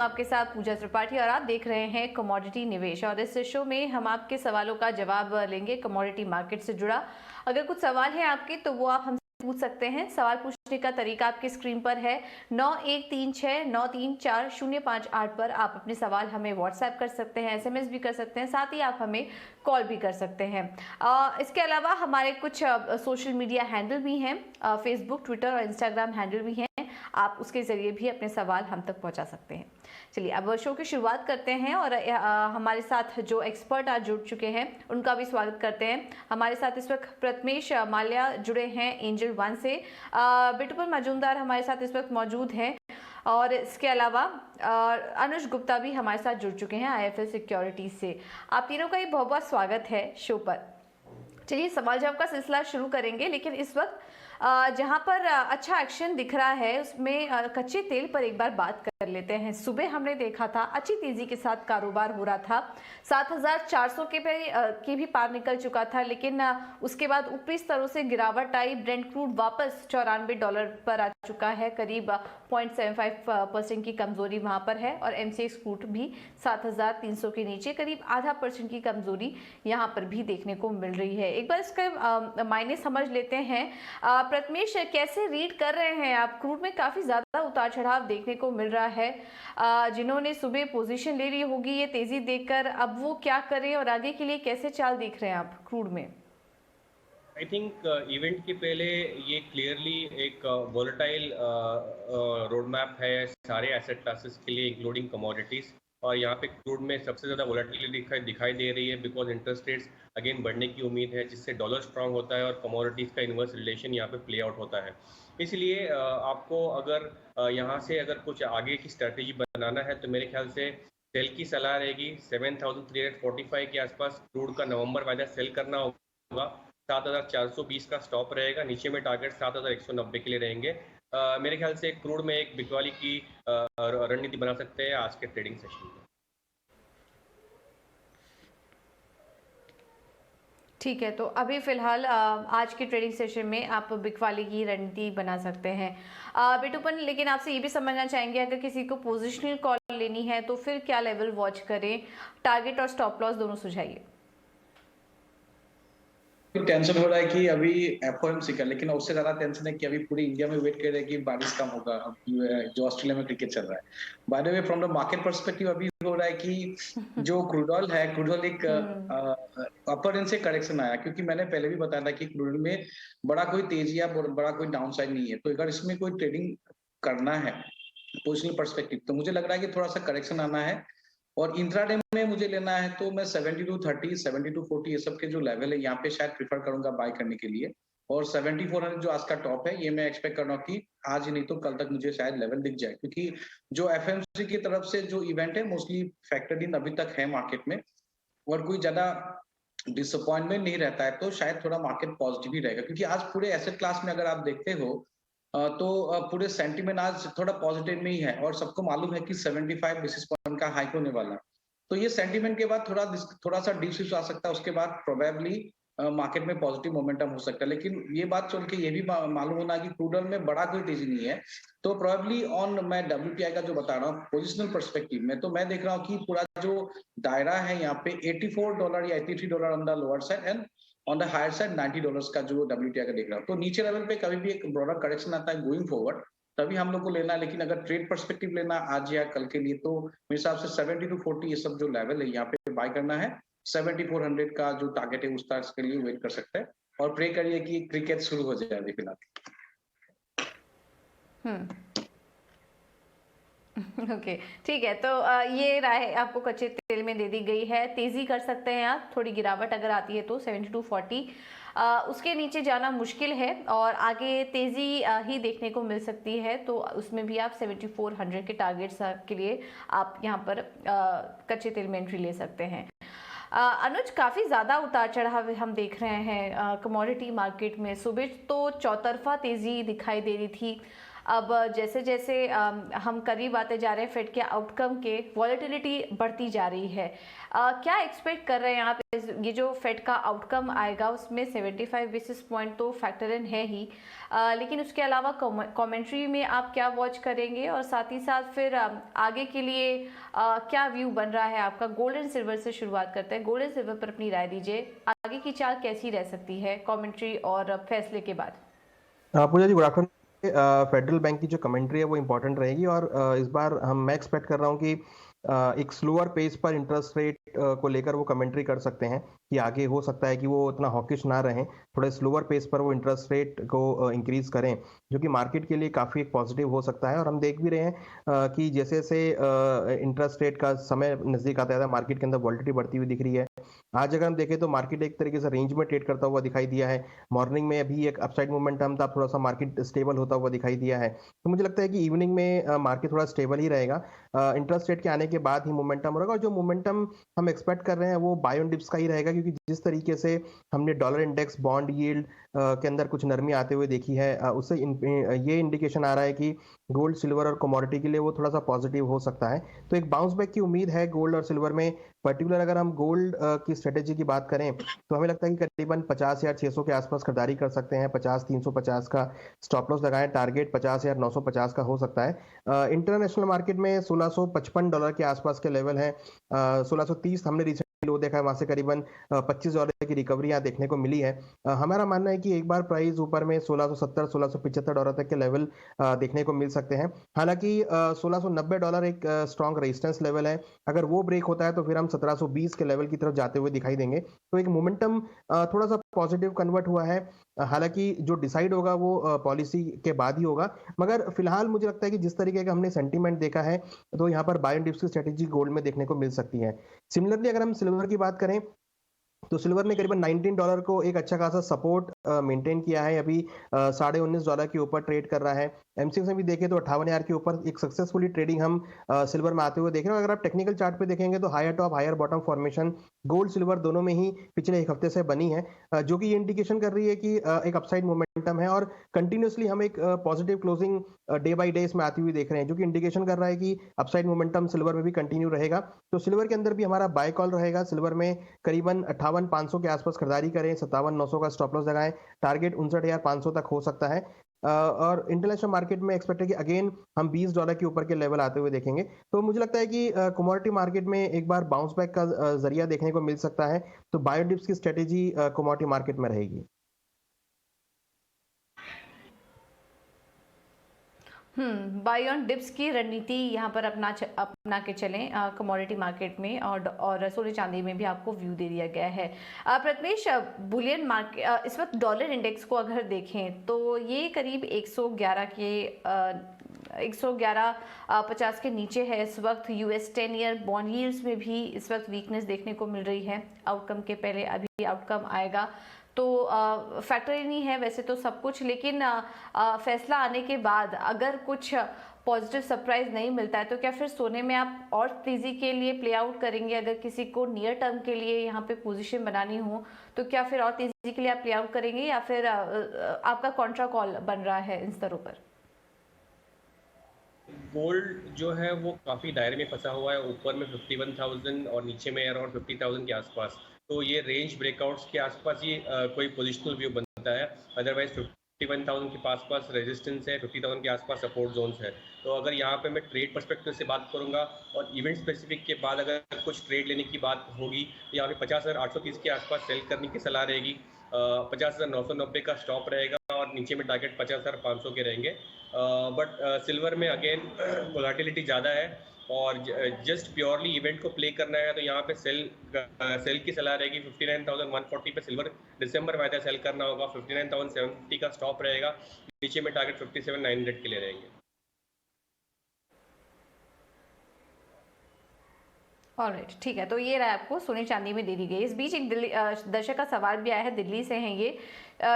आपके साथ पूजा त्रिपाठी और आप देख रहे हैं कमोडिटी निवेश। और इस शो में हम आपके सवालों का जवाब लेंगे कमोडिटी मार्केट से जुड़ा। अगर कुछ सवाल है आपके तो वो आप हमसे पूछ सकते हैं। सवाल पूछने का तरीका आपकी स्क्रीन पर है। 9136934058 पर आप अपने सवाल हमें व्हाट्सएप कर सकते हैं, SMS भी कर सकते हैं, साथ ही आप हमें कॉल भी कर सकते हैं। इसके अलावा हमारे कुछ सोशल मीडिया हैंडल भी हैं, फेसबुक, ट्विटर और इंस्टाग्राम हैंडल भी हैं। आप उसके जरिए भी अपने सवाल हम तक पहुंचा सकते हैं। चलिए अब शो की शुरुआत करते हैं और हमारे साथ जो एक्सपर्ट आज जुड़ चुके हैं उनका भी स्वागत करते हैं। हमारे साथ इस वक्त प्रथमेश माल्या जुड़े हैं एंजल वन से। बिटुपन मजूमदार हमारे साथ इस वक्त मौजूद हैं और इसके अलावा अनुज गुप्ता भी हमारे साथ जुड़ चुके हैं IIFL सिक्योरिटीज से। आप तीनों का ही बहुत बहुत स्वागत है शो पर। चलिए सवाल जवाब का सिलसिला शुरू करेंगे, लेकिन इस वक्त जहां पर अच्छा एक्शन दिख रहा है उसमें कच्चे तेल पर एक बार बात कर लेते हैं। सुबह हमने देखा था अच्छी तेजी के साथ कारोबार हो रहा था, 7400 के भी पार निकल चुका था, लेकिन उसके बाद ऊपरी स्तरों से गिरावट आई। ब्रेंट क्रूड वापस $94 पर आ चुका है, करीब 0.75% की कमजोरी वहां पर है और MCX क्रूड भी 7300 के नीचे करीब 0.5% की कमजोरी यहां पर भी देखने को मिल रही है। एक बार इसके मायने समझ लेते हैं। प्रथमेश, कैसे रीड कर रहे हैं आप? क्रूड में काफी ज्यादा उतार चढ़ाव देखने को मिल रहा है। जिन्होंने सुबह पोजीशन ले ली होगी ये तेजी देखकर, अब वो क्या करें और आगे के लिए कैसे चाल देख रहे हैं आप क्रूड में? आई थिंक इवेंट के पहले ये क्लियरली एक वॉलेटाइल रोड मैप है सारे एसेट क्लासेस के लिए इंक्लूडिंग कमोडिटीज। और यहाँ पे क्रूड में सबसे ज़्यादा वॉलेटिलिटी दिखाई दे रही है बिकॉज इंटरेस्ट रेट्स अगेन बढ़ने की उम्मीद है, जिससे डॉलर स्ट्रांग होता है और कमोडिटीज़ का इन्वर्स रिलेशन यहाँ पे प्ले आउट होता है। इसलिए आपको अगर यहाँ से अगर कुछ आगे की स्ट्रैटेजी बनाना है तो मेरे ख्याल से सेल की सलाह रहेगी। 7345 के आसपास क्रूड का नवंबर वायदा सेल करना होगा। 7420 का स्टॉप रहेगा, नीचे में टारगेट 7190 के लिए रहेंगे। मेरे ख्याल से क्रूड में एक बिकवाली की रणनीति बना सकते हैं आज के ट्रेडिंग सेशन में। ठीक है, तो अभी फिलहाल आज के ट्रेडिंग सेशन में आप बिकवाली की रणनीति बना सकते हैं। बिटुपन, लेकिन आपसे ये भी समझना चाहेंगे अगर किसी को पोजिशनल कॉल लेनी है तो फिर क्या लेवल वॉच करें? टारगेट और स्टॉप लॉस दोनों सुझाइए। टेंशन हो रहा है कि अभी FOMC का, लेकिन उससे ज्यादा टेंशन है कि अभी पूरी इंडिया में वेट कर रहे हैं कि बारिश कम होगा जो ऑस्ट्रेलिया में क्रिकेट चल रहा है। By the way from the market perspective अभी हो रहा है कि जो क्रूड ऑयल है, क्रूड ऑयल एक अपर एंड से करेक्शन आया, क्योंकि मैंने पहले भी बताया था कि क्रूड में बड़ा कोई तेजी या बड़ा कोई डाउन साइड नहीं है। तो अगर इसमें कोई ट्रेडिंग करना है पोजिशनल पर्सपेक्टिव तो मुझे लग रहा है कि थोड़ा सा करेक्शन आना है। और इंट्राडे में मुझे लेना है तो मैं 7230, 7240 ये सब के जो लेवल है यहाँ पे शायद प्रिफर करूंगा बाय करने के लिए। और 7400 जो आज का टॉप है ये मैं एक्सपेक्ट कर रहा हूँ कि आज ही नहीं तो कल तक मुझे शायद लेवल दिख जाए, क्योंकि जो FMC की तरफ से जो इवेंट है मोस्टली फैक्टर्ड इन अभी तक है मार्केट में और कोई ज्यादा डिसअपॉइंटमेंट नहीं रहता है, तो शायद थोड़ा मार्केट पॉजिटिव ही रहेगा। क्योंकि आज पूरे एसेट क्लास में अगर आप देखते हो तो पूरे सेंटीमेंट आज थोड़ा पॉजिटिव में ही है और सबको मालूम है कि 75 बेसिस पॉइंट का हाइक होने वाला है। तो ये सेंटीमेंट के बाद थोड़ा सा डिप आ सकता है, उसके बाद प्रोबेबली मार्केट में पॉजिटिव मोमेंटम हो सकता है। लेकिन ये बात चल के ये भी मालूम होना कि क्रूड ऑयल में बड़ा कोई तेजी नहीं है। तो प्रोबेबली ऑन मैं WTI का जो बता रहा हूँ पोजिशनल पर्सपेक्टिव में, तो मैं देख रहा हूँ कि पूरा जो दायरा है यहाँ पे $84 या $83 on the lower side and on the higher side $90 का जो WTI का देख रहा हूँ। तो नीचे लेवल पे कभी भी एक ब्रॉडर करेक्शन आता है गोइंग फॉरवर्ड तभी हम लोग को लेना है। लेकिन अगर ट्रेड पर्सपेक्टिव लेना आज या कल के लिए तो मेरे हिसाब से 7240 ये सब जो लेवल है यहाँ पे बाय करना है। 7400 का जो टारगेट है उस टारगेट के लिए वेट कर सकते हैं और प्रे करिए कि क्रिकेट शुरू हो जाए अभी फिलहाल। ओके, ठीक है, तो ये राय आपको कच्चे तेल में दे दी गई है। तेजी कर सकते हैं आप, थोड़ी गिरावट अगर आती है तो 7240 उसके नीचे जाना मुश्किल है और आगे तेजी ही देखने को मिल सकती है। तो उसमें भी आप 7400 के टारगेट्स के लिए आप यहाँ पर कच्चे तेल में एंट्री ले सकते हैं। अनुज, काफ़ी ज़्यादा उतार चढ़ाव हम देख रहे हैं कमोडिटी मार्केट में। सुबह तो चौतरफा तेज़ी दिखाई दे रही थी, अब जैसे जैसे हम करीब आते जा रहे हैं फेड के आउटकम के, वॉलेटिलिटी बढ़ती जा रही है। क्या एक्सपेक्ट कर रहे हैं आप? ये जो फेड का आउटकम आएगा उसमें 75 बेसिस पॉइंट तो फैक्टर इन है ही, लेकिन उसके अलावा कमेंट्री में आप क्या वॉच करेंगे, और साथ ही साथ फिर आगे के लिए क्या व्यू बन रहा है आपका? गोल्ड एंड सिल्वर से शुरुआत करते हैं। गोल्ड एंड सिल्वर पर अपनी राय दीजिए, आगे की चाल कैसी रह सकती है कमेंट्री और फैसले के बाद? पूजा जी, गुड आफ्टरनून। फेडरल बैंक की जो कमेंट्री है वो इम्पोर्टेंट रहेगी, और इस बार मैं एक्सपेक्ट कर रहा हूँ कि एक स्लोअर पेस पर इंटरेस्ट रेट को लेकर वो कमेंट्री कर सकते हैं कि आगे हो सकता है कि वो उतना हॉकिश ना रहें, थोड़े स्लोअर पेस पर वो इंटरेस्ट रेट को इंक्रीज करें, जो कि मार्केट के लिए काफ़ी एक पॉजिटिव हो सकता है। और हम देख भी रहे हैं कि जैसे जैसे इंटरेस्ट रेट का समय नज़दीक आता है, मार्केट के अंदर वॉलिटिलिटी बढ़ती हुई दिख रही है। आज अगर हम देखें तो मार्केट एक तरीके से रेंज में ट्रेड करता हुआ दिखाई दिया है। मॉर्निंग में अभी एक अपसाइड मोमेंटम था, थोड़ा सा मार्केट स्टेबल होता हुआ दिखाई दिया है। तो मुझे लगता है कि इवनिंग में मार्केट थोड़ा स्टेबल ही रहेगा। इंटरेस्ट रेट के आने के बाद ही मोमेंटम रहेगा, और जो मोमेंटम हम एक्सपेक्ट कर रहे हैं वो बाय ऑन डिप्स का ही रहेगा, क्योंकि जिस तरीके से हमने डॉलर इंडेक्स, बॉन्ड यील्ड के अंदर कुछ नरमी आते हुए देखी है, उससे ये इंडिकेशन आ रहा है कि गोल्ड, सिल्वर और कमोडिटी के लिए वो थोड़ा सा पॉजिटिव हो सकता है। तो एक बाउंस बैक की उम्मीद है गोल्ड और सिल्वर में। पर्टिकुलर अगर हम गोल्ड की स्ट्रेटेजी की बात करें तो हमें लगता है कि करीबन 50,600 के आसपास खरीदारी कर सकते हैं। 50,350 का स्टॉप लॉस लगाएं, टारगेट 50,950 का हो सकता है। इंटरनेशनल मार्केट में $1655 के आसपास के लेवल हैं। 1630 हमने रिसेंटली लो देखा है, वहां से करीबन $25 की रिकवरी यहाँ देखने को मिली है। हमारा मानना है कि एक बार प्राइस ऊपर में $1670 $1675 तक के लेवल देखने को मिल सकते हैं। हालांकि $1690 एक स्ट्रॉन्ग रेजिस्टेंस लेवल है। अगर वो ब्रेक होता है तो फिर हम 1720 के लेवल की तरफ जाते हुए दिखाई देंगे। तो एक मोमेंटम थोड़ा सा पॉजिटिव कन्वर्ट हुआ है। हालांकि जो डिसाइड होगा वो पॉलिसी के बाद ही होगा, मगर फिलहाल मुझे लगता है कि जिस तरीके का हमने सेंटीमेंट देखा है तो यहाँ पर बाय एंड डिप्स की स्ट्रेटेजी गोल्ड में देखने को मिल सकती है। सिमिलरली अगर हम सिल्वर की बात करें तो सिल्वर ने करीबन $19 को एक अच्छा खासा सपोर्ट मेंटेन किया है। अभी $19.5 के ऊपर ट्रेड कर रहा है। एमसीएक्स में भी देखें तो 58,000 के ऊपर एक सक्सेसफुली ट्रेडिंग हम सिल्वर में आते हुए देख रहे हैं। अगर आप टेक्निकल चार्ट पे देखेंगे तो higher top higher bottom formation gold silver दोनों में ही पिछले एक हफ्ते से बनी है, जो कि ये इंडिकेशन कर रही है कि एक अपसाइड मोमेंटम है, और कंटिन्यूसली हम एक positive closing day by day इसमें आती हुई देख रहे हैं, जो कि इंडिकेशन कर रहा है कि अपसाइड मोमेंटम सिल्वर में भी कंटिन्यू रहेगा। तो सिल्वर के अंदर भी हमारा बाय कॉल रहेगा। सिल्वर में करीबन 58,500 के आसपास खरीदारी करें, 57,900 का स्टॉप लॉस लगाएं, टारगेट 59,500 तक हो सकता है। और इंटरनेशनल मार्केट में एक्सपेक्ट है कि अगेन हम $20 के ऊपर के लेवल आते हुए देखेंगे। तो मुझे लगता है कि कमोडिटी मार्केट में एक बार बाउंस बैक का जरिया देखने को मिल सकता है। तो बायो डिप्स की स्ट्रेटेजी कमोडिटी मार्केट में रहेगी। बाय ऑन डिप्स की रणनीति यहाँ पर अपना के चलें कमोडिटी मार्केट में, और सोने चांदी में भी आपको व्यू दे दिया गया है। प्रथमेश, बुलियन मार्केट इस वक्त डॉलर इंडेक्स को अगर देखें तो ये करीब 111.50 के नीचे है इस वक्त। US 10 ईयर बॉन्ड यील्ड्स में भी इस वक्त वीकनेस देखने को मिल रही है। आउटकम के पहले अभी आउटकम आएगा तो फैक्टर ही नहीं है वैसे तो सब कुछ, लेकिन फैसला आने के बाद अगर कुछ पॉजिटिव सरप्राइज नहीं मिलता है तो क्या फिर सोने में आप और तेजी के लिए प्ले आउट करेंगे? अगर किसी को नियर टर्म के लिए यहाँ पे पोजीशन बनानी हो तो क्या फिर और तेजी के लिए आप प्ले आउट करेंगे, या फिर आपका कॉन्ट्रा कॉल बन रहा है इन स्तरों पर? गोल्ड जो है वो काफ़ी दायरे में फंसा हुआ है, ऊपर में 51,000 और नीचे में अराउंड 50,000 के आसपास। तो ये रेंज ब्रेकआउट्स के आसपास ये कोई पोजिशनल व्यू बनता है। अदरवाइज 51,000 के आसपास रेजिस्टेंस है, 50,000 के आसपास सपोर्ट जोन्स है। तो अगर यहाँ पे मैं ट्रेड पर्सपेक्टिव से बात करूँगा और इवेंट स्पेसिफिक के बाद अगर कुछ ट्रेड लेने की बात होगी, यहाँ पे 50,830 के आसपास सेल करने की सलाह रहेगी। 50,990 का स्टॉप रहेगा और नीचे में टारगेट 50,500 के रहेंगे। बट सिल्वर में अगेन वोलेटिलिटी ज़्यादा है और जस्ट प्योरली इवेंट को प्ले करना है तो यहाँ पे सेल की सलाह रहेगी। 59,140 पे सिल्वर दिसंबर वायदा सेल करना होगा। 59,750 का स्टॉप रहेगा, नीचे में टारगेट 57,900 के लिए रहेंगे। ऑलराइट, ठीक है, तो ये राय आपको सोने चांदी में दे दी गई। इस बीच एक दर्शक का सवाल भी आया है, दिल्ली से हैं ये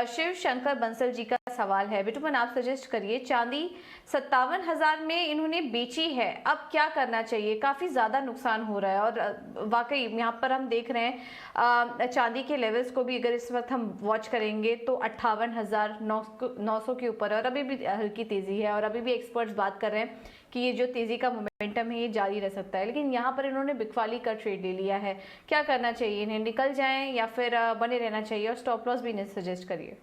शिव शंकर बंसल जी का सवाल है। बिटुमन आप सजेस्ट करिए, चांदी 57,000 में इन्होंने बेची है, अब क्या करना चाहिए? काफ़ी ज़्यादा नुकसान हो रहा है और वाकई यहाँ पर हम देख रहे हैं चांदी के लेवल्स को भी अगर इस वक्त हम वॉच करेंगे तो 58,900 के ऊपर है और अभी भी हल्की तेज़ी है और अभी भी एक्सपर्ट्स बात कर रहे हैं कि ये जो तेज़ी का मोमेंटम है ये जारी रह सकता है। लेकिन यहाँ पर इन्होंने बिकवाली का ट्रेड ले लिया है, क्या करना चाहिए? इन्हें निकल जाएं या फिर बने रहना चाहिए? और स्टॉप लॉस भी इन्हें सजेस्ट करिए।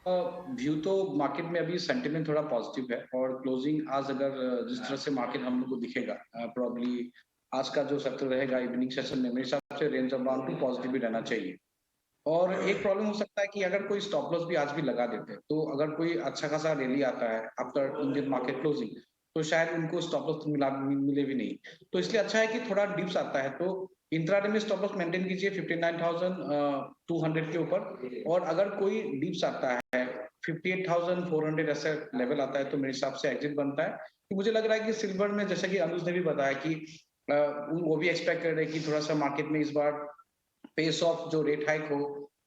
व्यू तो मार्केट में अभी सेंटिमेंट थोड़ा पॉजिटिव है और क्लोजिंग आज अगर जिस तरह से मार्केट हम लोग को दिखेगा, प्रॉब्ली आज का जो सत्र रहेगा इवनिंग सेशन में, मेरे हिसाब से रेंज अराउंड टू पॉजिटिव भी रहना चाहिए। और एक प्रॉब्लम हो सकता है कि अगर कोई स्टॉप लॉस भी आज भी लगा देते हैं तो अगर कोई अच्छा खासा रैली आता है आफ्टर इंडियन मार्केट क्लोजिंग तो शायद उनको स्टॉप लॉस मिले भी नहीं। तो इसलिए अच्छा है कि थोड़ा डिप्स आता है तो इंट्राडे में स्टॉप लॉस मेंटेन कीजिए 59,200 के ऊपर, और अगर कोई डिप्स आता है 58,400 ऐसा लेवल आता है तो मेरे हिसाब से एग्जिट बनता है। तो मुझे लग रहा है कि सिल्वर में, जैसा कि अनुज ने भी बताया कि वो भी एक्सपेक्ट कर रहे हैं कि थोड़ा सा मार्केट में इस बार पेस ऑफ जो रेट हाइक हो,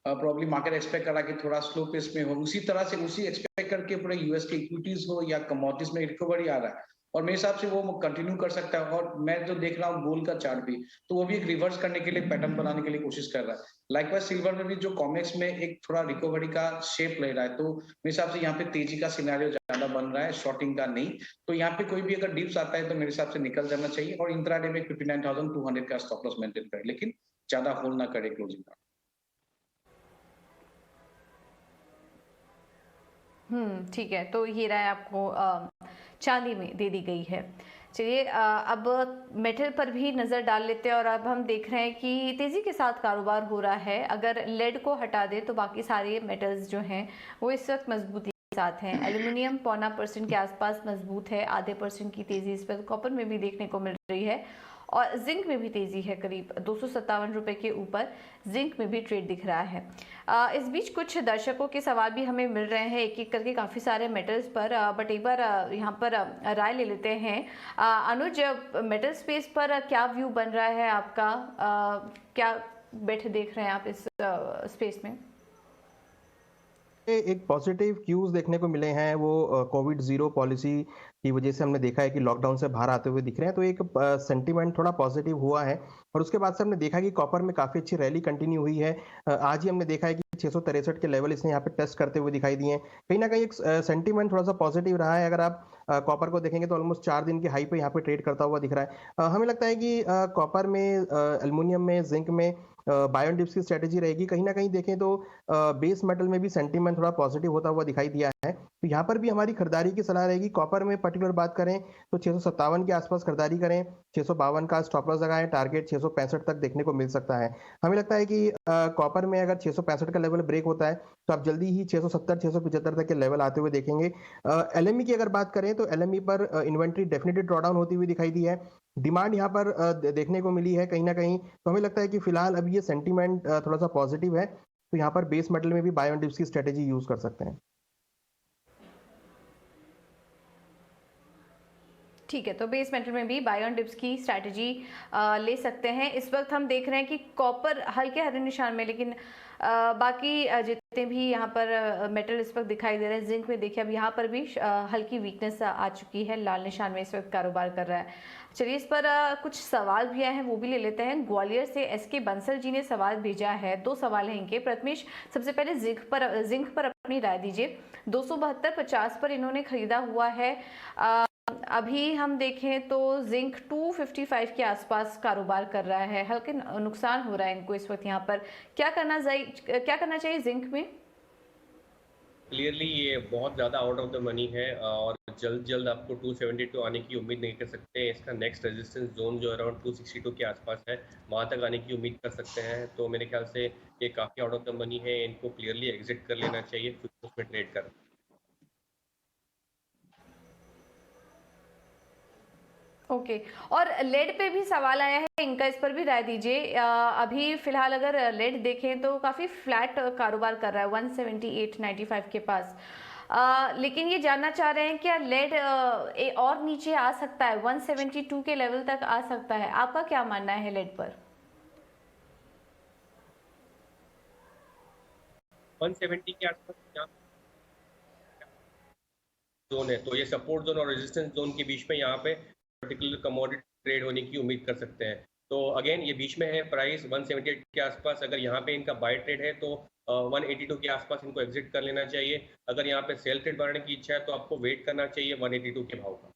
प्रॉब्ली मार्केट एक्सपेक्ट कर रहा है कि थोड़ा स्लो पेस में हो, उसी तरह से उसी एक्सपेक्ट करके पूरे यूएस के इक्विटीज हो या कमोडिटीज में रिकवरी आ रहा है और मेरे हिसाब से वो कंटिन्यू कर सकता है। और मैं जो देख रहा हूँ गोल्ड का चार्ट भी, तो वो भी एक रिवर्स करने के लिए पैटर्न बनाने के लिए कोशिश कर रहा है। लाइकवाइज सिल्वर में भी जो कॉमेक्स में एक थोड़ा रिकवरी का शेप ले रहा है, तो मेरे हिसाब से यहाँ पे तेजी का सिनेरियो ज्यादा बन रहा है, शॉर्टिंग का नहीं। तो यहाँ पे कोई भी अगर डिप्स आता है तो मेरे हिसाब से निकल जाना चाहिए और इंट्राडे में 59,200 का स्टॉप लॉस मेंटेन करे, लेकिन ज्यादा होल्ड ना करे क्लोजिंग का। ठीक है, तो ये राय आपको चांदी में दे दी गई है। चलिए अब मेटल पर भी नज़र डाल लेते हैं और अब हम देख रहे हैं कि तेज़ी के साथ कारोबार हो रहा है। अगर लेड को हटा दे तो बाकी सारे मेटल्स जो हैं वो इस वक्त मजबूती के साथ हैं। एल्यूमिनियम 0.25% के आसपास मजबूत है, आधे % की तेज़ी इस वक्त कॉपर में भी देखने को मिल रही है और जिंक में भी तेज़ी है, करीब 257 रुपये के ऊपर जिंक में भी ट्रेड दिख रहा है। इस बीच कुछ दर्शकों के सवाल भी हमें मिल रहे हैं एक एक करके काफ़ी सारे मेटल्स पर, बट एक बार यहाँ पर राय ले लेते हैं। अनुज, मेटल स्पेस पर क्या व्यू बन रहा है आपका? क्या बैठे देख रहे हैं आप इस स्पेस में? एक पॉजिटिव क्यूज देखने को मिले हैं, वो कोविड जीरो पॉलिसी की वजह से हमने देखा है कि लॉकडाउन से बाहर आते हुए दिख रहे हैं, तो एक सेंटीमेंट थोड़ा पॉजिटिव हुआ है। और उसके बाद से हमने देखा कि कॉपर में काफ़ी अच्छी रैली कंटिन्यू हुई है। आज ही हमने देखा है कि 663 के लेवल इसने यहाँ पे टेस्ट करते हुए दिखाई दिए हैं। कहीं ना कहीं एक सेंटीमेंट थोड़ा सा पॉजिटिव रहा है। अगर आप कॉपर को देखेंगे तो ऑलमोस्ट 4 दिन की हाई पे यहाँ पे ट्रेड करता हुआ दिख रहा है। हमें लगता है कि कॉपर में, एल्युमिनियम में, जिंक में बाय ऑन डिप्स की स्ट्रेटेजी रहेगी। कहीं ना कहीं देखें तो बेस मेटल में भी सेंटीमेंट थोड़ा पॉजिटिव होता हुआ दिखाई दिया है, तो यहाँ पर भी हमारी खरीदारी की सलाह रहेगी। कॉपर में पर्टिकुलर बात करें तो 657 के आसपास खरीदारी करें, 652 का स्टॉप लॉस लगाएं, टारगेट 665 तक देखने को मिल सकता है। हमें लगता है कि कॉपर में अगर 665 का लेवल ब्रेक होता है तो आप जल्दी ही 670 675 तक के लेवल आते हुए देखेंगे। एलएमई की अगर बात करें तो एलएमई पर इन्वेंट्री डेफिनेटली ड्रॉडाउन होती हुई दिखाई दी है, डिमांड यहाँ पर देखने को मिली है कहीं ना कहीं। तो हमें लगता है कि फिलहाल अभी ये सेंटीमेंट थोड़ा सा पॉजिटिव है, तो यहाँ पर बेस मेटल में भी बाय ऑन डिप्स की स्ट्रेटेजी यूज कर सकते हैं। ठीक है, तो बेस मेटल में भी बाय ऑन डिप्स की स्ट्रैटेजी ले सकते हैं। इस वक्त हम देख रहे हैं कि कॉपर हल्के हरे निशान में, लेकिन बाकी जितने भी यहाँ पर मेटल इस वक्त दिखाई दे रहे हैं, जिंक में देखिए अब यहाँ पर भी हल्की वीकनेस आ चुकी है, लाल निशान में इस वक्त कारोबार कर रहा है। चलिए इस पर कुछ सवाल भी आए हैं, वो भी ले लेते हैं। ग्वालियर से एसके बंसल जी ने सवाल भेजा है, 2 सवाल हैं इनके। प्रथमेश, सबसे पहले जिंक पर अपनी राय दीजिए। 272.50 पर इन्होंने खरीदा हुआ है। अभी हम देखें तो जिंक 255 के आसपास कारोबार कर रहा है, हल्के नुकसान हो रहा है इनको इस वक्त। यहाँ पर क्या करना चाहिए जिंक में? क्लियरली ये बहुत ज़्यादा आउट ऑफ द मनी है और जल्द आपको 272 आने की उम्मीद नहीं कर सकते। इसका नेक्स्ट रेजिस्टेंस जोन जो अराउंड 262 के आसपास है, वहाँ तक आने की उम्मीद कर सकते हैं। तो मेरे ख्याल से ये काफ़ी आउट ऑफ द मनी है, इनको क्लियरली एग्जिट कर लेना चाहिए, फिर उसमें ट्रेड कर। ओके, और लेड पे भी सवाल आया है इनका, इस पर भी राय दीजिए। अभी फिलहाल अगर लेड देखें तो काफ़ी फ्लैट कारोबार कर रहा है 178.95 के पास, लेकिन ये जानना चाह रहे हैं क्या लेड और नीचे आ सकता है, 172 के लेवल तक आ सकता है? आपका क्या मानना है लेड पर? 170 के आसपास यहाँ जोन है, तो ये सपोर्ट जोन और रेजिस्टेंस जोन के बीच में यहाँ पे पर्टिकुलर कमोडिटी ट्रेड होने की उम्मीद कर सकते हैं। तो अगेन ये बीच में है प्राइस 178 के आसपास, अगर यहाँ पे इनका बाय ट्रेड है तो 182 के आसपास इनको एग्जिट कर लेना चाहिए। अगर यहाँ पे सेल ट्रेड बढ़ाने की इच्छा है तो आपको वेट करना चाहिए 182 के भाव का।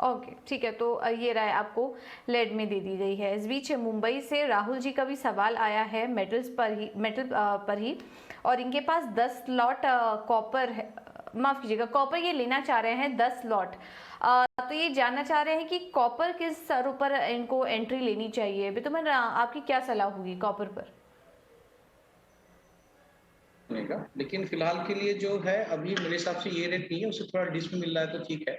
ओके ठीक है, तो ये राय आपको लेड में दे दी गई है। इस बीच मुंबई से राहुल जी का भी सवाल आया है मेटल पर ही, और इनके पास 10 लॉट कॉपर है, माफ कीजिएगा कॉपर ये लेना चाह रहे हैं 10 लॉट। तो ये जानना चाह रहे हैं कि कॉपर किस स्तरों पर इनको एंट्री लेनी चाहिए। भी तो मैं आपकी क्या सलाह होगी कॉपर पर? लेकिन फिलहाल के लिए जो है अभी मेरे हिसाब से ये रेट नहीं है, उससे थोड़ा डिस में मिल रहा है तो ठीक है।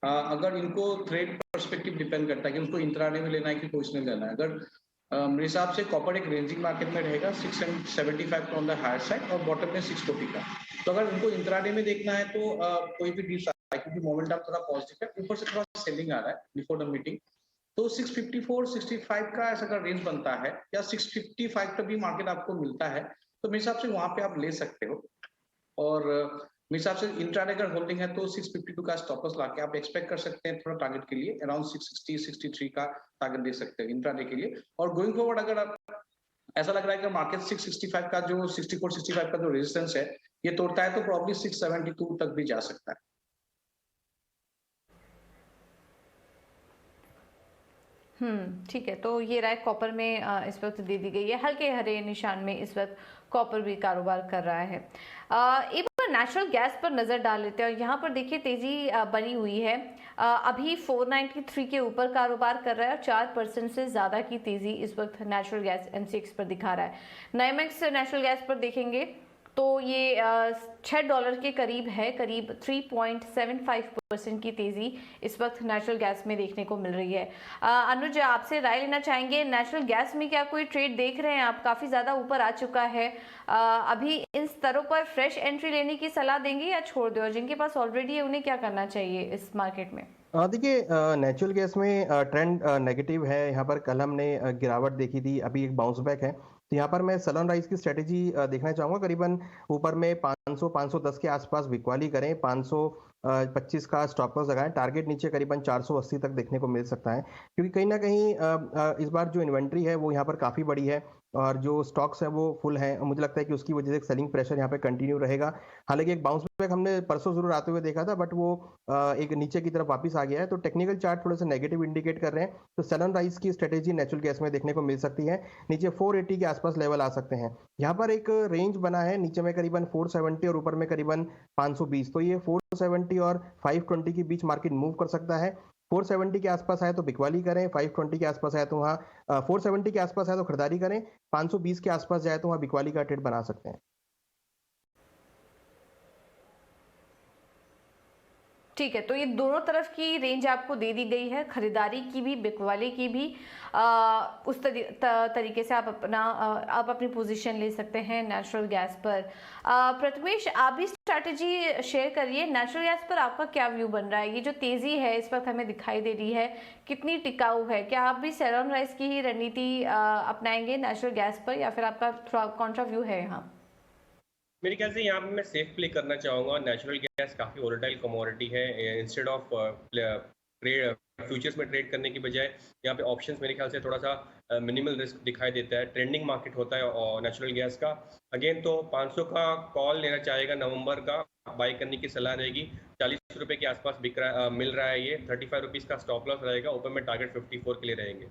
अगर इनको ट्रेड पर्सपेक्टिव डिपेंड करता है कि उनको इंट्राडे में लेना है कि पोजिशनल लेना है। अगर मेरे हिसाब से कॉपर एक रेंजिंग मार्केट में रहेगा 675 ऑन द हायर साइड और बॉटम में 640 का। तो अगर उनको इंट्राडे में देखना है तो कोई भी डील है क्योंकि मोमेंटम थोड़ा पॉजिटिव है, ऊपर से थोड़ा सेलिंग आ रहा है बिफोर द मीटिंग, तो 654 65 का ऐसा अगर रेंज बनता है या 655 का भी मार्केट आपको मिलता है तो मेरे हिसाब से वहां पे आप ले सकते हो। और मेरे हिसाब से इंट्राडे अगर होल्डिंग है तो 652 का स्टॉप लॉस लाके आप एक्सपेक्ट कर सकते हैं थोड़ा टारगेट के लिए अराउंड 660 63 का टारगेट दे सकते हैं इंट्राडे के लिए। और गोइंग फॉरवर्ड अगर आप ऐसा लग रहा है कि मार्केट 665 का जो 64 65 का जो रेजिस्टेंस है ये तोड़ता है तो प्रॉब्ली 672 तक भी जा सकता है। ठीक है, तो ये राय कॉपर में इस वक्त दे दी गई है। हल्के हरे निशान में इस वक्त कॉपर भी कारोबार कर रहा है। एक बार नेचुरल गैस पर नजर डाल लेते हैं और यहाँ पर देखिए तेजी बनी हुई है। अभी 493 के ऊपर कारोबार कर रहा है और 4% से ज्यादा की तेजी इस वक्त नेचुरल गैस एमसीएक्स पर दिखा रहा है। नाइमेक्स नेचुरल गैस पर देखेंगे तो ये $6 के करीब है, करीब 3.75% की तेजी इस वक्त नेचुरल गैस में देखने को मिल रही है। अनुज आपसे राय लेना चाहेंगे, नेचुरल गैस में क्या कोई ट्रेड देख रहे हैं आप? काफी ज्यादा ऊपर आ चुका है, अभी इन स्तरों पर फ्रेश एंट्री लेने की सलाह देंगे या छोड़ दो? जिनके पास ऑलरेडी है उन्हें क्या करना चाहिए इस मार्केट में? देखिए नेचुरल गैस में ट्रेंड नेगेटिव है। यहाँ पर कल हमने गिरावट देखी थी, अभी एक बाउंस बैक है। तो यहाँ पर मैं सलन राइज की स्ट्रेटेजी देखना चाहूंगा। करीबन ऊपर में 500 510 के आसपास बिकवाली करें, 525 का स्टॉप लॉस लगाएं, टारगेट नीचे करीबन 480 तक देखने को मिल सकता है। क्योंकि कहीं ना कहीं इस बार जो इन्वेंट्री है वो यहाँ पर काफ़ी बड़ी है और जो स्टॉक्स है वो फुल है। मुझे लगता है कि उसकी वजह से सेलिंग प्रेशर यहाँ पे कंटिन्यू रहेगा। हालांकि एक बाउंस बैक हमने परसों जरूर आते हुए देखा था, बट वो एक नीचे की तरफ वापस आ गया है। तो टेक्निकल चार्ट थोड़े से नेगेटिव इंडिकेट कर रहे हैं। तो सलन राइज की स्ट्रेटेजी नेचुरल गैस में देखने को मिल सकती है। नीचे 480 के आसपास लेवल आ सकते हैं। यहाँ पर एक रेंज बना है, नीचे में करीबन 470 और ऊपर में करीबन 520। तो ये 470 और 520 के बीच मार्केट मूव कर सकता है। 470 के आसपास आए तो बिकवाली करें, 520 के आसपास आए तो वहाँ 470 के आसपास आए तो खरीदारी करें, 520 के आसपास जाए तो वहाँ बिकवाली का ट्रेड बना सकते हैं। ठीक है, तो ये दोनों तरफ की रेंज आपको दे दी गई है, खरीदारी की भी बिकवाली की भी। उस तरीके से आप अपनी पोजीशन ले सकते हैं नेचुरल गैस पर। प्रथमेश आप भी स्ट्रैटेजी शेयर करिए, नेचुरल गैस पर आपका क्या व्यू बन रहा है? ये जो तेजी है इस वक्त हमें दिखाई दे रही है, कितनी टिकाऊ है? क्या आप भी सेल ऑन राइज की ही रणनीति अपनाएंगे नेचुरल गैस पर, या फिर आपका थोड़ा कॉन्ट्रा व्यू है यहाँ? मेरे ख्याल से यहाँ पे मैं सेफ प्ले करना चाहूँगा। नेचुरल गैस काफ़ी वोलेटाइल कमोडिटी है। इंस्टेड ऑफ ट्रेड फ्यूचर्स में ट्रेड करने की बजाय यहाँ पे ऑप्शंस मेरे ख्याल से थोड़ा सा मिनिमल रिस्क दिखाई देता है। ट्रेंडिंग मार्केट होता है और नेचुरल गैस का अगेन तो 500 का कॉल लेना चाहेगा नवंबर का, बाई करने की सलाह रहेगी। 40 रुपये के आसपास बिक रहा मिल रहा है ये। 35 रुपीज़ का स्टॉप लॉस रहेगा, ऊपर में टारगेट 54 के लिए रहेंगे।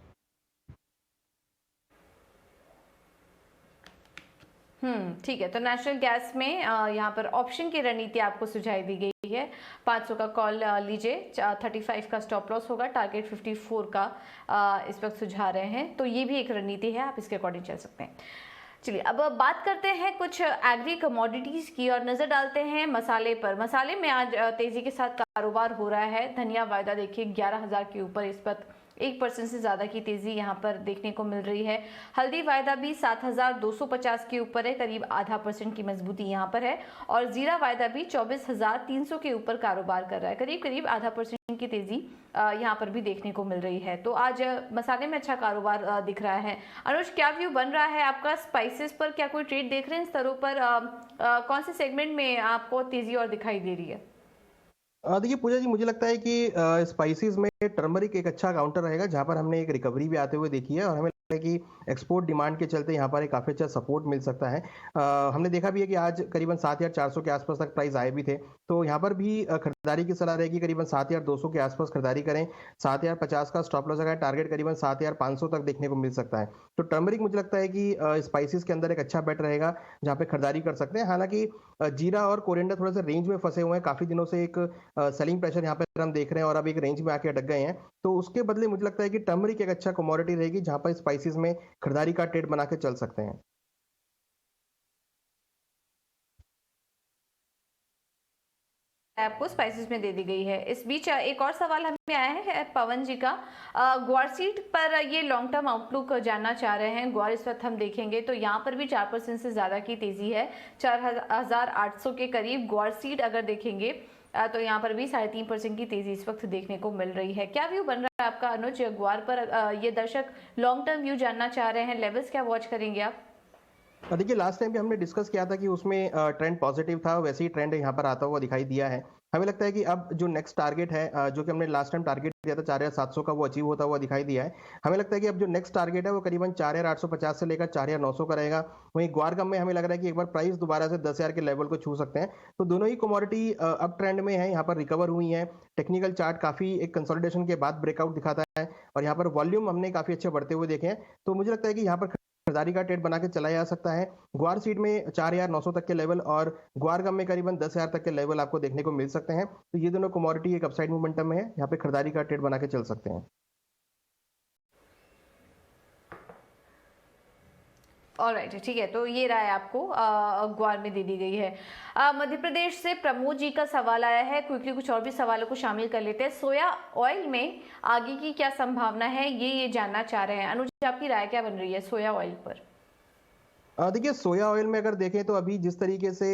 ठीक है, तो नेचुरल गैस में यहाँ पर ऑप्शन की रणनीति आपको सुझाई दी गई है। 500 का कॉल लीजिए, 35 का स्टॉप लॉस होगा, टारगेट 54 का इस वक्त सुझा रहे हैं। तो ये भी एक रणनीति है, आप इसके अकॉर्डिंग चल सकते हैं। चलिए अब बात करते हैं कुछ एग्री कमोडिटीज की और नजर डालते हैं मसाले पर। मसाले में आज तेजी के साथ कारोबार हो रहा है। धनिया वायदा देखिए 11,000 के ऊपर इस वक्त 1% से ज़्यादा की तेज़ी यहाँ पर देखने को मिल रही है। हल्दी वायदा भी 7,250 के ऊपर है, करीब आधा % की मजबूती यहाँ पर है। और जीरा वायदा भी 24,300 के ऊपर कारोबार कर रहा है, करीब करीब आधा % की तेज़ी यहाँ पर भी देखने को मिल रही है। तो आज मसाले में अच्छा कारोबार दिख रहा है। अनुज, क्या व्यू बन रहा है आपका स्पाइसेस पर? क्या कोई ट्रेड देख रहे हैं इन स्तरों पर? कौन से सेगमेंट में आपको तेज़ी और दिखाई दे रही है? देखिए पूजा जी, मुझे लगता है कि स्पाइसेस में टर्मरिक एक अच्छा काउंटर रहेगा, जहां पर हमने एक रिकवरी भी आते हुए देखी है और हमें लगता है कि एक्सपोर्ट डिमांड के चलते यहाँ पर एक काफ़ी अच्छा सपोर्ट मिल सकता है। हमने देखा भी है कि आज करीबन 7,400 के आसपास तक प्राइस आए भी थे, तो यहाँ पर भी खरीदारी की सलाह रहेगी। करीबन 7,200 के आसपास खरीदारी करें, 7,050 का स्टॉप लॉस लगाए, टारगेट करीबन 7,500 तक देखने को मिल सकता है। तो टर्मरिक मुझे लगता है कि स्पाइसेस के अंदर एक अच्छा बेट रहेगा, जहाँ पे खरीदारी कर सकते हैं। हालांकि जीरा और कोरिएंडर थोड़ा सा रेंज में फंसे हुए हैं, काफ़ी दिनों से एक सेलिंग प्रेशर यहाँ पे हम देख रहे हैं और अब एक रेंज में आके अटक गए हैं। तो उसके बदले मुझे लगता है कि टर्मरिक एक अच्छा कमोडिटी रहेगी, जहां पर स्पाइसेस में खरीदारी का ट्रेड बना के चल सकते हैं। आपको स्पाइसेस में दे दी गई है। इस बीच एक और सवाल हमें आया है पवन जी का। ग्वार सीड पर ये लॉन्ग टर्म आउटलुक जानना चाह रहे हैं। ग्वार इस वक्त हम देखेंगे तो यहाँ पर भी 4% से ज़्यादा की तेज़ी है, 4,800 के करीब। ग्वार सीड अगर देखेंगे तो यहाँ पर भी 3.5% की तेज़ी इस वक्त देखने को मिल रही है। क्या व्यू बन रहा है आपका अनुज ग्वार पर? ये दर्शक लॉन्ग टर्म व्यू जानना चाह रहे हैं, लेवल्स क्या वॉच करेंगे आप? देखिए लास्ट टाइम भी हमने डिस्कस किया था कि उसमें ट्रेंड पॉजिटिव था, वैसे ही ट्रेंड यहाँ पर आता हुआ दिखाई दिया है। हमें लगता है कि अब जो नेक्स्ट टारगेट है, जो कि हमने लास्ट टाइम टारगेट दिया था 4,700 का, वो अचीव होता हुआ दिखाई दिया है। हमें लगता है कि अब जो नेक्स्ट टारगेट है वो करीबन 4,850 से लेकर 4,900 का रहेगा। वहीं ग्वार में हमें लग रहा है कि एक बार प्राइस दोबारा से 10,000 के लेवल को छू सकते हैं। तो दोनों ही कमोडिटी अप ट्रेंड में है, यहाँ पर रिकवर हुई है। टेक्निकल चार्ट काफी एक कंसोलिडेशन के बाद ब्रेकआउट दिखाता है और यहाँ पर वॉल्यूम हमने काफी अच्छे बढ़ते हुए देखे हैं। तो मुझे लगता है कि यहाँ पर खरीदारी का ट्रेड बना के चला जा सकता है। ग्वार सीड में 4,900 तक के लेवल और ग्वार गम में करीबन 10,000 तक के लेवल आपको देखने को मिल सकते हैं। तो ये दोनों कमोडिटी एक अपसाइड मोमेंटम में है, यहाँ पे खरीदारी का ट्रेड बना के चल सकते हैं। ऑलराइट, ठीक है। तो ये राय आपको ग्वार में दे दी गई है। मध्य प्रदेश से प्रमोद जी का सवाल आया है। क्विकली कुछ और भी सवालों को शामिल कर लेते हैं। सोया ऑयल में आगे की क्या संभावना है, ये जानना चाह रहे हैं। अनुज, आपकी राय क्या बन रही है सोया ऑयल पर? देखिए सोया ऑयल में अगर देखें तो अभी जिस तरीके से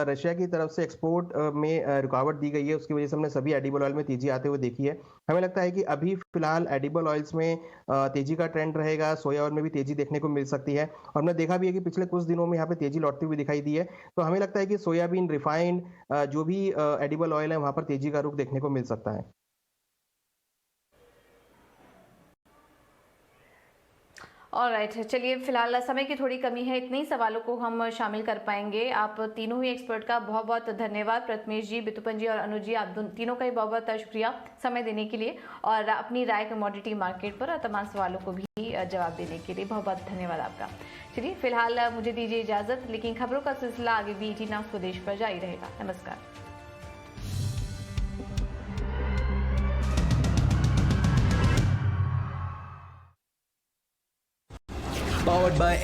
रशिया की तरफ से एक्सपोर्ट में रुकावट दी गई है, उसकी वजह से हमने सभी एडिबल ऑयल में तेजी आते हुए देखी है। हमें लगता है कि अभी फिलहाल एडिबल ऑयल्स में तेजी का ट्रेंड रहेगा, सोया ऑयल में भी तेजी देखने को मिल सकती है। और हमने देखा भी है कि पिछले कुछ दिनों में यहाँ पे तेजी लौटती हुई दिखाई दी है। तो हमें लगता है कि सोयाबीन, रिफाइंड, जो भी एडिबल ऑयल है, वहाँ पर तेजी का रुख देखने को मिल सकता है। ऑलराइट, चलिए फिलहाल समय की थोड़ी कमी है, इतने ही सवालों को हम शामिल कर पाएंगे। आप तीनों ही एक्सपर्ट का बहुत बहुत धन्यवाद। प्रथमेश जी, बितुपन जी और अनुज जी, आप तीनों का ही बहुत बहुत शुक्रिया समय देने के लिए और अपनी राय कमोडिटी मार्केट पर और तमाम सवालों को भी जवाब देने के लिए बहुत बहुत धन्यवाद आपका। चलिए फिलहाल मुझे दीजिए इजाजत, लेकिन खबरों का सिलसिला आगे भी ET Now स्वदेश पर जारी रहेगा। नमस्कार। Powered by